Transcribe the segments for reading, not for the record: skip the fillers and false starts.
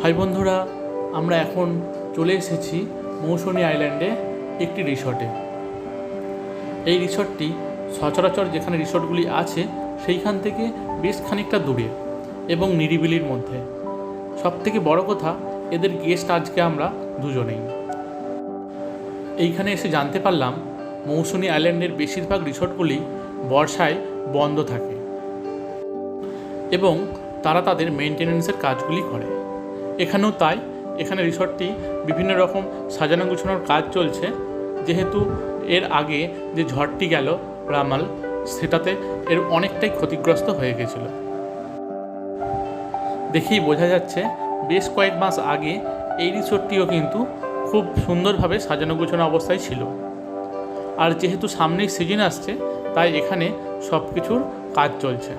High বন্ধুরা, আমরা এখন চলে এসেছি মৌসুনী আইল্যান্ডে একটি রিসর্টে। এই রিসর্টটি সচরাচর যেখানে রিসর্টগুলি আছে সেইখান থেকে বেশ খানিকটা দূরে এবং নিরিবিলির মধ্যে। সবথেকে বড় কথা, এদের গেস্ট আজকে আমরা দুজনেই। এইখানে এসে জানতে পারলাম মৌসুনী আইল্যান্ডের বেশিরভাগ রিসর্টগুলি বর্ষায় বন্ধ থাকে এবং তারা তাদের মেনটেন্যান্সের কাজগুলি করে। এখানেও তাই। এখানে রিসর্টটি বিভিন্ন রকম সাজানো গুছানোর কাজ চলছে, যেহেতু এর আগে যে ঝড়টি গেল রামাল, সেটাতে এর অনেকটাই ক্ষতিগ্রস্ত হয়ে গেছিল। দেখেই বোঝা যাচ্ছে বেশ কয়েক মাস আগে এই রিসর্টটিও কিন্তু খুব সুন্দরভাবে সাজানো গোছানো অবস্থায় ছিল। আর যেহেতু সামনেই সিজন আসছে, তাই এখানে সব কিছুর কাজ চলছে।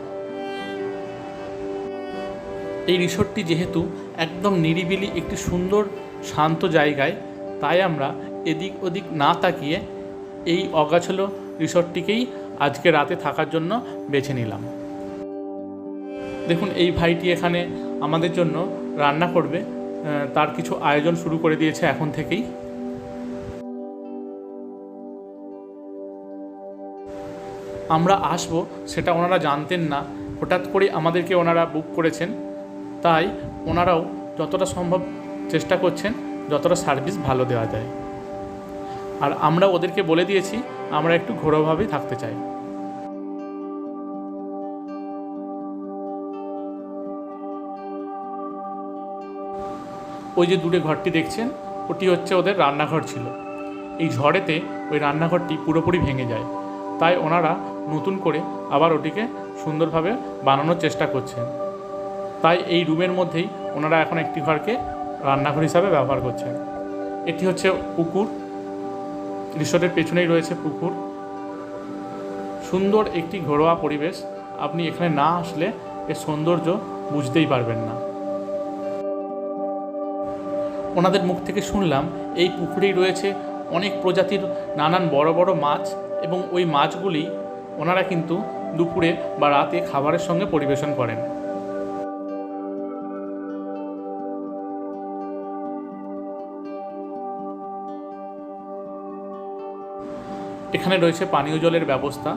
এই রিসর্টটি যেহেতু একদম নিরিবিলি একটি সুন্দর শান্ত জায়গায়, তাই আমরা এদিক ওদিক না তাকিয়ে এই অগাছালো রিসর্টটিকেই আজকে রাতে থাকার জন্য বেছে নিলাম। দেখুন, এই ভাইটি এখানে আমাদের জন্য রান্না করবে, তার কিছু আয়োজন শুরু করে দিয়েছে এখন থেকেই। আমরা আসবো সেটা ওনারা জানতেন না, হঠাৎ করে আমাদেরকে ওনারা বুক করেছেন, তাই ওনারাও যতটা সম্ভব চেষ্টা করছেন যতটা সার্ভিস ভালো দেওয়া যায়। আর আমরা ওদেরকে বলে দিয়েছি আমরা একটু ঘরোয়াভাবেই থাকতে চাই। ওই যে দূরে ঘরটি দেখছেন, ওটি হচ্ছে ওদের রান্নাঘর ছিল। এই ঝড়েতে ওই রান্নাঘরটি পুরোপুরি ভেঙে যায়, তাই ওনারা নতুন করে আবার ওটিকে সুন্দরভাবে বানানোর চেষ্টা করছেন। তাই এই রুমের মধ্যেই ওনারা এখন একটি ঘরকে রান্নাঘর হিসাবে ব্যবহার করছেন। এটি হচ্ছে পুকুর, রিসর্টের পেছনেই রয়েছে পুকুর। সুন্দর একটি ঘরোয়া পরিবেশ, আপনি এখানে না আসলে এর সৌন্দর্য বুঝতেই পারবেন না। ওনাদের মুখ থেকে শুনলাম এই পুকুরেই রয়েছে অনেক প্রজাতির নানান বড় বড় মাছ, এবং ওই মাছগুলি ওনারা কিন্তু দুপুরে বা রাতে খাবারের সঙ্গে পরিবেশন করেন। এখানে রয়েছে পানীয় জলের ব্যবস্থা।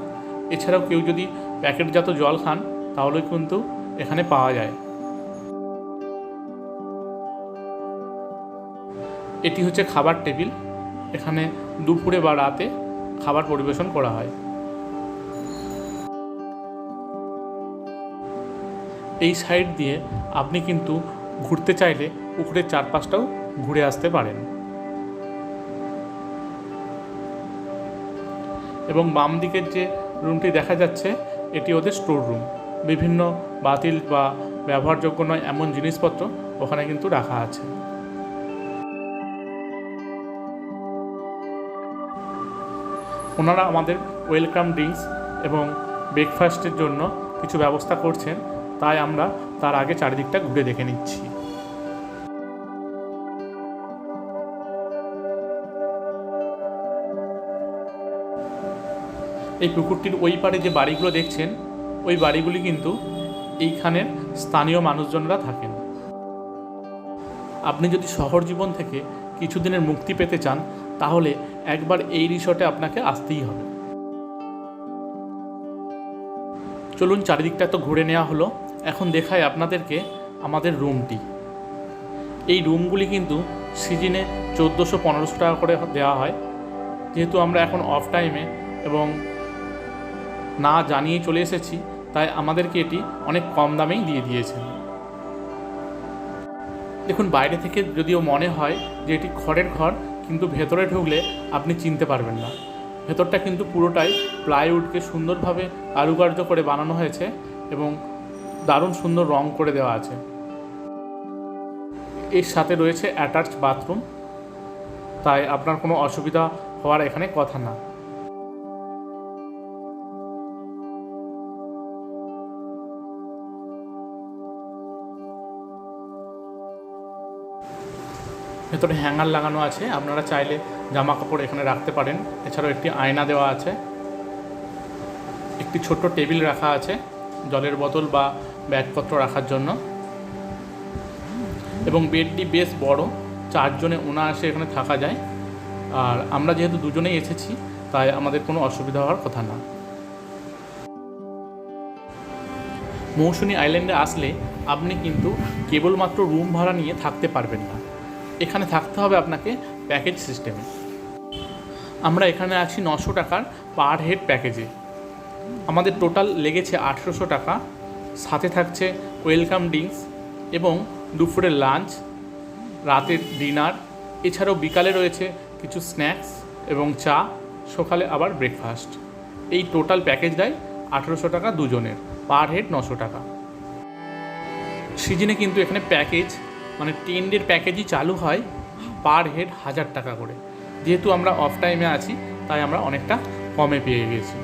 এছাড়াও কেউ যদি প্যাকেটজাত জল খান তাহলে কিন্তু এখানে পাওয়া যায়। এটি হচ্ছে খাবার টেবিল, এখানে দুপুরে বা রাতে খাবার পরিবেশন করা হয়। এই সাইড দিয়ে আপনি কিন্তু ঘুরতে চাইলে পুকুরের চারপাশটাও ঘুরে আসতে পারেন। এবং বাম দিকের যে রুমটি দেখা যাচ্ছে, এটি ওদের স্টোর রুম। বিভিন্ন বাতিল বা ব্যবহারযোগ্য নয় এমন জিনিসপত্র ওখানে কিন্তু রাখা আছে। ওনারা আমাদের ওয়েলকাম ড্রিঙ্কস এবং ব্রেকফাস্টের জন্য কিছু ব্যবস্থা করছেন, তাই আমরা তার আগে চারিদিকটা ঘুরে দেখে নিচ্ছি। এই পুকুরটির ওই পারে যে বাড়িগুলো দেখছেন, ওই বাড়িগুলি কিন্তু এইখানের স্থানীয় মানুষজনরা থাকেন। আপনি যদি শহর জীবন থেকে কিছুদিনের মুক্তি পেতে চান, তাহলে একবার এই রিসর্টে আপনাকে আসতেই হবে। চলুন, চারিদিকটা তো ঘুরে নেওয়া হলো, এখন দেখাই আপনাদেরকে আমাদের রুমটি। এই রুমগুলি কিন্তু সিজনে 1400-1500 টাকা করে দেওয়া হয়। যেহেতু আমরা এখন অফ টাইমে এবং না জানিয়ে চলে এসেছি, তাই আমাদেরকে এটি অনেক কম দামেই দিয়ে দিয়েছেন। দেখুন, বাইরে থেকে যদিও মনে হয় যে এটি খড়ের ঘর, কিন্তু ভেতরে ঢুকলে আপনি চিনতে পারবেন না। ভেতরটা কিন্তু পুরোটাই প্লাইউডকে সুন্দরভাবে কারুকার্য করে বানানো হয়েছে এবং দারুণ সুন্দর রং করে দেওয়া আছে। এর সাথে রয়েছে অ্যাটাচড বাথরুম, তাই আপনার কোনো অসুবিধা হওয়ার এখানে কথা না। ভেতরে হ্যাঙ্গার লাগানো আছে, আপনারা চাইলে জামা কাপড় এখানে রাখতে পারেন। এছাড়াও একটি আয়না দেওয়া আছে, একটি ছোট্ট টেবিল রাখা আছে জলের বোতল বা ব্যাগপত্র রাখার জন্য। এবং বেডটি বেশ বড়, 4 জনে অনায়াসে এখানে থাকা যায়। আর আমরা যেহেতু দুজনেই এসেছি তাই আমাদের কোনো অসুবিধা হওয়ার কথা না। মৌসুনী আইল্যান্ডে আসলে আপনি কিন্তু কেবলমাত্র রুম ভাড়া নিয়ে থাকতে পারবেন না, এখানে থাকতে হবে আপনাকে প্যাকেজ সিস্টেমে। আমরা এখানে আছি 900 টাকার পার হেড প্যাকেজে। আমাদের টোটাল লেগেছে 1800 টাকা, সাথে থাকছে ওয়েলকাম ড্রিঙ্কস এবং দুপুরের লাঞ্চ, রাতের ডিনার, এছাড়াও বিকালে রয়েছে কিছু স্ন্যাক্স এবং চা, সকালে আবার ব্রেকফাস্ট। এই টোটাল প্যাকেজটাই 1800 টাকা দুজনের, পার হেড 900 টাকা। সিজনে কিন্তু এখানে প্যাকেজ মানে 10 ডের প্যাকেজই চালু হয় পার হেড 1000 টাকা করে। যেহেতু আমরা অফ টাইমে আছি তাই আমরা অনেকটা কমে পেয়ে গেছি।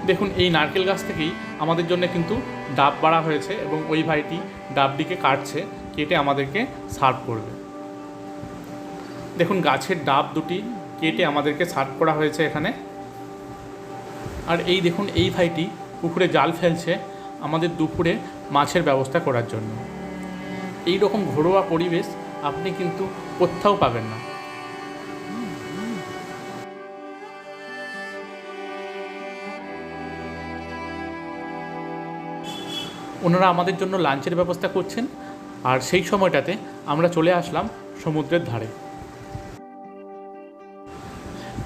দেখুন এই নারকেল গাছ থেকেই আমাদের জন্য কিন্তু ডাব বাড়া হয়েছে এবং ওই ভাইটি ডাবটিকে কাটছে, কেটে আমাদেরকে সার্ভ করবে। দেখুন গাছের ডাব দুটি কেটে আমাদেরকে সার্ভ করা হয়েছে এখানে। আর এই দেখুন এই ভাইটি পুকুরে জাল ফেলছে আমাদের দুপুরে মাছের ব্যবস্থা করার জন্য। এই রকম ঘরোয়া পরিবেশ আপনি কিন্তু কোথাও পাবেন না। ওনারা আমাদের জন্য লাঞ্চের ব্যবস্থা করছেন, আর সেই সময়টাতে আমরা চলে আসলাম সমুদ্রের ধারে।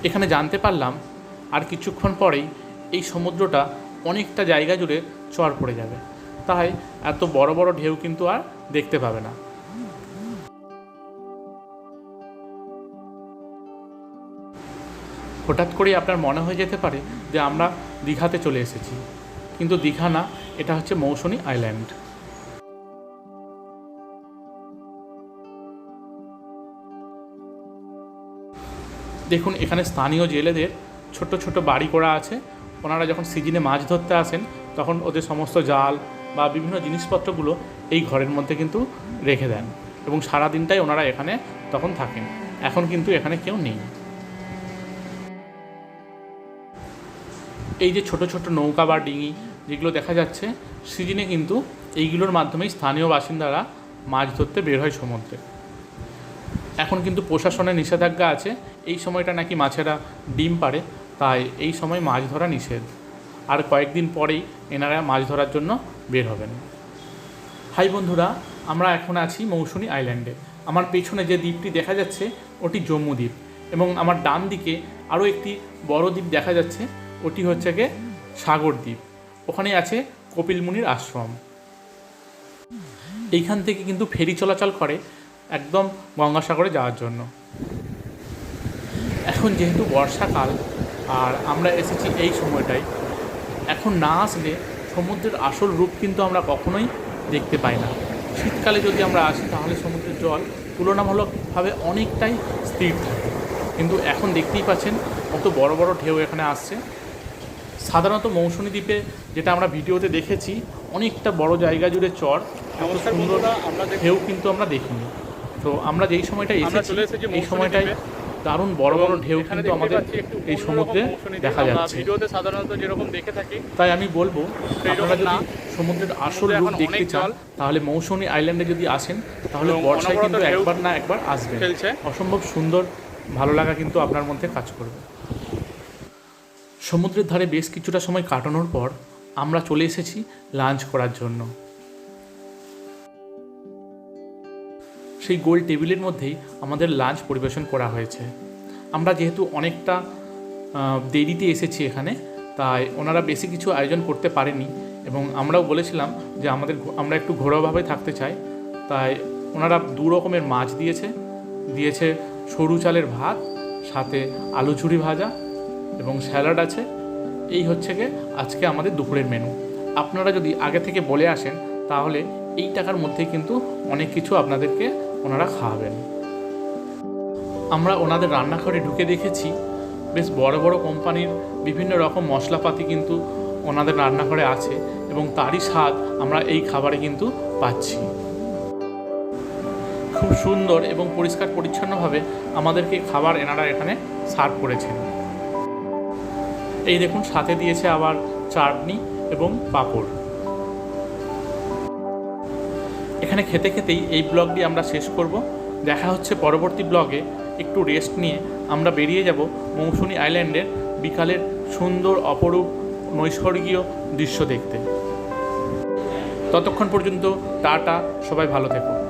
এখানে জানতে পারলাম আর কিছুক্ষণ পরেই এই সমুদ্রটা অনেকটা জায়গা জুড়ে চর পড়ে যাবে, তাই এত বড় বড় ঢেউ কিন্তু আর দেখতে পাবে না। হঠাৎ করেই আপনার মনে হয়ে যেতে পারে যে আমরা দীঘাতে চলে এসেছি, কিন্তু দীঘা না, এটা হচ্ছে মৌসুনী আইল্যান্ড। দেখুন এখানে স্থানীয় জেলেদের ছোট ছোট বাড়ি করা আছে। ওনারা যখন সিজনে মাছ ধরতে আসেন তখন ওদের সমস্ত জাল বা বিভিন্ন জিনিসপত্রগুলো এই ঘরের মধ্যে কিন্তু রেখে দেন এবং সারা দিনটাই ওনারা এখানে তখন থাকেন। এখন কিন্তু এখানে কেউ নেই। এই যে ছোট ছোট নৌকা বা ডিঙি যেগুলো দেখা যাচ্ছে, সিজনে কিন্তু এইগুলোর মাধ্যমেই স্থানীয় বাসিন্দারা মাছ ধরতে বের হয় সমুদ্রে। এখন কিন্তু প্রশাসনের নিষেধাজ্ঞা আছে, এই সময়টা নাকি মাছেরা ডিম পাড়ে, তাই এই সময় মাছ ধরা নিষেধ। আর কয়েকদিন পরেই এনারা মাছ ধরার জন্য বের হবেন। হাই বন্ধুরা, আমরা এখন আছি মৌসুনী আইল্যান্ডে। আমার পেছনে যে দ্বীপটি দেখা যাচ্ছে ওটি জম্মু দ্বীপ, এবং আমার ডান দিকে আরও একটি বড় দ্বীপ দেখা যাচ্ছে, ওটি হচ্ছে গিয়ে সাগর দ্বীপ। ওখানে আছে কপিল মুনির আশ্রম। এইখান থেকে কিন্তু ফেরি চলাচল করে একদম গঙ্গাসাগরে যাওয়ার জন্য। এখন যেহেতু বর্ষাকাল আর আমরা এসেছি এই সময়টাই, এখন না আসলে সমুদ্রের আসল রূপ কিন্তু আমরা কখনোই দেখতে পাই না। শীতকালে যদি আমরা আসি তাহলে সমুদ্রের জল তুলনামূলকভাবে অনেকটাই স্থির থাকে, কিন্তু এখন দেখতেই পাচ্ছেন কত বড় বড় ঢেউ এখানে আসছে। সাধারণত মৌসুনী দ্বীপে যেটা আমরা ভিডিওতে দেখেছি অনেকটা বড় জায়গা জুড়ে চর, এত সুন্দর ঢেউ কিন্তু আমরা দেখিনি। তো আমরা যেই সময়টা এসেছি এই সময়টায় দারুণ বড় বড় ঢেউ কিন্তু আমাদের এই সমুদ্রে দেখা যাচ্ছে। ভিডিওতে সাধারণত যেরকম দেখে থাকি, তাই আমি বলবো আপনারা যদি সমুদ্রের আসল রূপ দেখতে চান তাহলে মৌসুনী আইল্যান্ডে যদি আসেন তাহলে বর্ষায় কিন্তু একবার না একবার আসবেন। অসম্ভব সুন্দর ভালো লাগা কিন্তু আপনার মধ্যে কাজ করবে। সমুদ্রের ধারে বেশ কিছুটা সময় কাটানোর পর আমরা চলে এসেছি লাঞ্চ করার জন্য। সেই গোল টেবিলের মধ্যেই আমাদের লাঞ্চ পরিবেশন করা হয়েছে। আমরা যেহেতু অনেকটা দেরিতে এসেছি এখানে, তাই ওনারা বেশি কিছু আয়োজন করতে পারেনি, এবং আমরাও বলেছিলাম যে আমরা একটু ঘরোয়াভাবে থাকতে চাই, তাই ওনারা 2 রকমের মাছ দিয়েছে সরু চালের ভাত, সাথে আলু ঝুরি ভাজা এবং স্যালাড আছে। এই হচ্ছে গিয়ে আজকে আমাদের দুপুরের মেনু। আপনারা যদি আগে থেকে বলে আসেন তাহলে এই টাকার মধ্যেই কিন্তু অনেক কিছু আপনাদেরকে ওনারা খাওয়াবেন। আমরা ওনাদের রান্নাঘরে ঢুকে দেখেছি বেশ বড় বড় কোম্পানির বিভিন্ন রকম মশলাপাতি কিন্তু ওনাদের রান্নাঘরে আছে, এবং তারই স্বাদ আমরা এই খাবারে কিন্তু পাচ্ছি। খুব সুন্দর এবং পরিষ্কার পরিচ্ছন্নভাবে আমাদেরকে খাবার এনারা এখানে সার্ভ করেছেন। এই দেখুন সাথে দিয়েছে আবার চাটনি এবং পাঁপড়। এখানে খেতে খেতেই এই ব্লগটি আমরা শেষ করব। দেখা হচ্ছে পরবর্তী ব্লগে। একটু রেস্ট নিয়ে আমরা বেরিয়ে যাব মৌসুনী আইল্যান্ডের বিকালের সুন্দর অপরূপ নৈসর্গীয় দৃশ্য দেখতে। ততক্ষণ পর্যন্ত টাটা, সবাই ভালো থেকো।